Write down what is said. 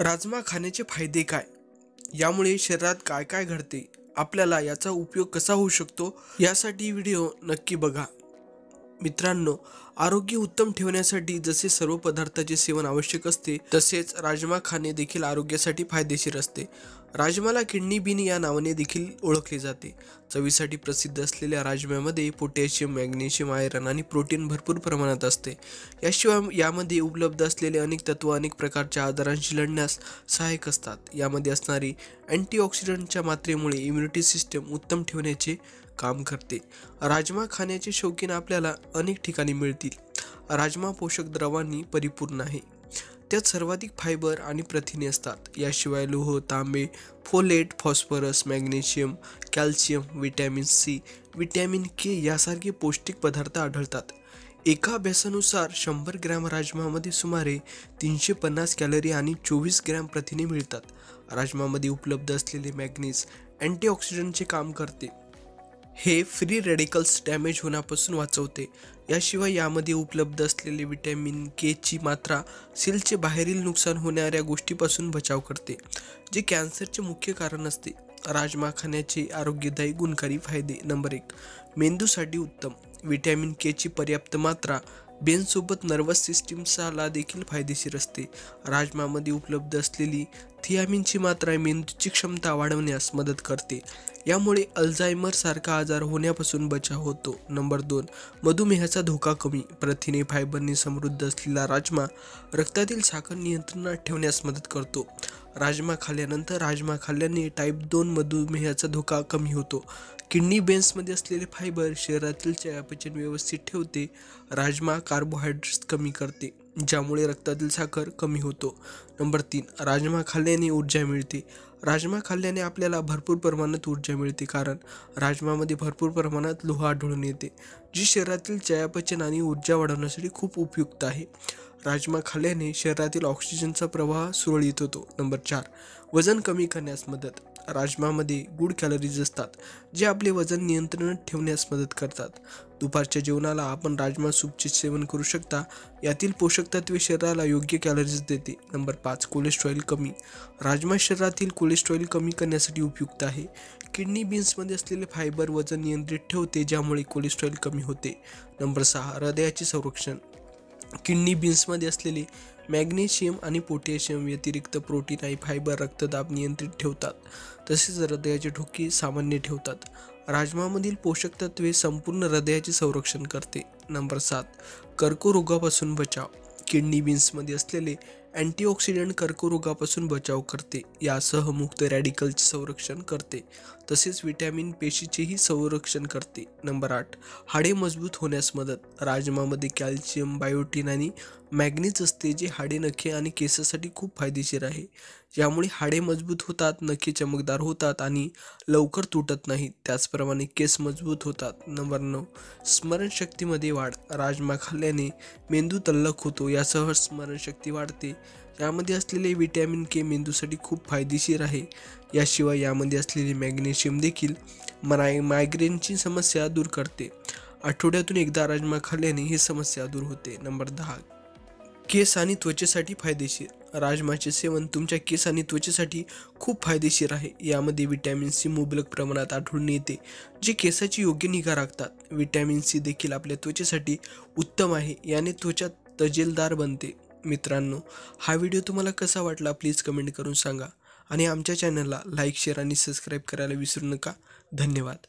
राजमा खाण्याचे फायदे काय? यामुळे शरीरात काय काय घडते? आपल्याला याचा उपयोग कसा होऊ शकतो? यासाठी व्हिडिओ नक्की बघा. मित्रांनो, आरोग्य उत्तम ठेवण्यासाठी जसे सर्व पदार्थाचे सेवन आवश्यक असते, तसेच राजमा खाणे देखील आरोग्यासाठी फायदेशीर असते. राजमाला किडनी बीन या नावाने देखील ओळखले जाते. चवीसाठी प्रसिद्ध असलेल्या राजम्यामध्ये पोटॅशियम, मॅग्नेशियम, आयरन आणि प्रोटीन भरपूर प्रमाणात असते. याशिवाय यामध्ये उपलब्ध असलेले अनेक तत्व अनेक प्रकारच्या आजारांशी लढण्यास सहाय्यक असतात. यामध्ये असणारी अँटीऑक्सिडंटच्या मात्रेमुळे इम्युनिटी सिस्टम उत्तम ठेवण्याचे काम करते. राजमा खाण्याचे शौकीन आपल्याला अनेक ठिकाणी मिळतील. राजमा पोषक द्रवांनी परिपूर्ण आहे. त्यात सर्वाधिक फायबर आणि प्रथिने असतात. याशिवाय लोह, तांबे, folate, phosphorus, magnesium, calcium, vitamin C, vitamin K यासारखे पौष्टिक पदार्थ आढळतात. एका अभ्यासानुसार 100 ग्रॅम राजमामध्ये सुमारे 350 कॅलरी आणि 24 ग्रॅम प्रथिने मिळतात. राजमामध्ये उपलब्ध असलेले मॅग्नीज अँटीऑक्सिडंटचे काम करते. हे फ्री रॅडिकल्स डॅमेज होण्यापासून वाचवते. याशिवाय यामध्ये उपलब्ध असलेले व्हिटॅमिन के ची मात्रा सेलचे बाहेरील नुकसान होणाऱ्या गोष्टीपासून बचाव करते, जे कॅन्सरचे मुख्य कारण असते. राजमा खाण्याचे आरोग्यदायी गुणकारी फायदे. नंबर 1, मेंदूसाठी उत्तम. व्हिटॅमिन के ची पर्याप्त मात्रा ब्रेनसोबत नर्वस सिस्टीमला देखील फायदेशीर असते. राजमामध्ये उपलब्ध असलेली थियामिनची मात्रा मेंदूची क्षमता वाढवण्यास मदत करते. यामुळे अल्झायमर सारखा आजार होण्यापासून बचाव होतो. नंबर 2, मधुमेहाचा धोका कमी. प्रथिने, फायबरने समृद्ध असलेला राजमा रक्तातील साखर नियंत्रणात ठेवण्यास मदत करतो. राजमा खाल्ल्याने टाईप 2 मधुमेहाचा धोका कमी होतो. किडनी बेन्समध्ये असलेले फायबर शरीरातील चयापचय व्यवस्थित ठेवते. राजमा कार्बोहायड्रेट्स कमी करते, ज्यामुळे रक्तातील साखर कमी होतो. नंबर 3, राजमा खाल्ल्याने ऊर्जा मिळते. राजमा खाल्ल्याने आपल्याला भरपूर प्रमाणात ऊर्जा मिळते, कारण राजमामध्ये भरपूर प्रमाणात लोह आढळून येते, जी शरीरातील चयापचय आणि ऊर्जा वाढवण्यासाठी खूप उपयुक्त आहे. राजमा खाल्ल्याने शरीरातील ऑक्सिजनचा प्रवाह सुरळीत होतो. नंबर 4, वजन कमी करण्यास मदत. राजमामध्ये गुड कॅलरीज असतात, जे आपले वजन नियंत्रणात ठेवण्यास मदत करतात. दुपारच्या जेवणाला आपण राजमा सूपचे सेवन करू शकता. यातील पोषक तत्वे शरीराला योग्य कॅलरीज देते. नंबर 5, कोलेस्ट्रॉल कमी. राजमा शरीरातील कोलेस्ट्रॉल कमी करण्यासाठी उपयुक्त आहे. किडनी बीन्समध्ये असलेले फायबर वजन नियंत्रित ठेवते, ज्यामुळे कोलेस्ट्रॉल कमी होते. नंबर 6, हृदयाचे संरक्षण. किडनी बीन्समध्ये असलेले मॅग्नेशियम आणि पोटॅशियम व्यतिरिक्त प्रोटीन आणि फायबर रक्तदाब नियंत्रित ठेवतात, तसेच हृदयाचे ठोके सामान्य ठेवतात. राजमामधील पोषक तत्वे संपूर्ण हृदयाचे संरक्षण करते. नंबर 7, कर्करोगापासून बचाव. किडनी बीन्समध्ये असलेले अँटीऑक्सिडंट कर्करोगापासून बचाव करते. यासह मुक्त रॅडिकलचे संरक्षण करते, तसेच व्हिटॅमिन पेशीचेही संरक्षण करते. नंबर 8, हाडे मजबूत होण्यास मदत. राजमामध्ये कॅल्शियम, बायोटीन आणि मॅग्नीज असते, जे हाडे, नखे आणि केसासाठी खूप फायदेशीर आहे. यामुळे हाडे मजबूत होतात, नखे चमकदार होतात आणि लवकर तुटत नाहीत. त्याचप्रमाणे केस मजबूत होतात. नंबर 9, स्मरणशक्तीमध्ये वाढ. राजमा खाल्ल्याने मेंदू तल्लख होतो, यासह स्मरणशक्ती वाढते. यामध्ये असलेले व्हिटॅमिन के मेंदूसाठी खूप फायदेशीर आहे. याशिवाय यामध्ये असलेले मॅग्नेशियम देखील मायग्रेनची समस्या दूर करते. आठवड्यातून एकदा राजमा खाल्ल्याने ही समस्या दूर होते. नंबर 10, केस आणि त्वचेसाठी फायदेशीर. राजमाचे सेवन तुमच्या केस आणि त्वचेसाठी खूप फायदेशीर आहे. यामध्ये व्हिटॅमिन सी मुबलक प्रमाणात आढळून येते, जे केसाची योग्य निगा राखतात. व्हिटॅमिन सी देखील आपल्या त्वचेसाठी उत्तम आहे. याने त्वचा तजेलदार बनते. मित्रांनो, हा व्हिडिओ तुम्हाला कसा वाटला प्लीज कमेंट करून सांगा आणि आमच्या चॅनलला लाईक, शेअर आणि सबस्क्राईब करायला विसरू नका. धन्यवाद.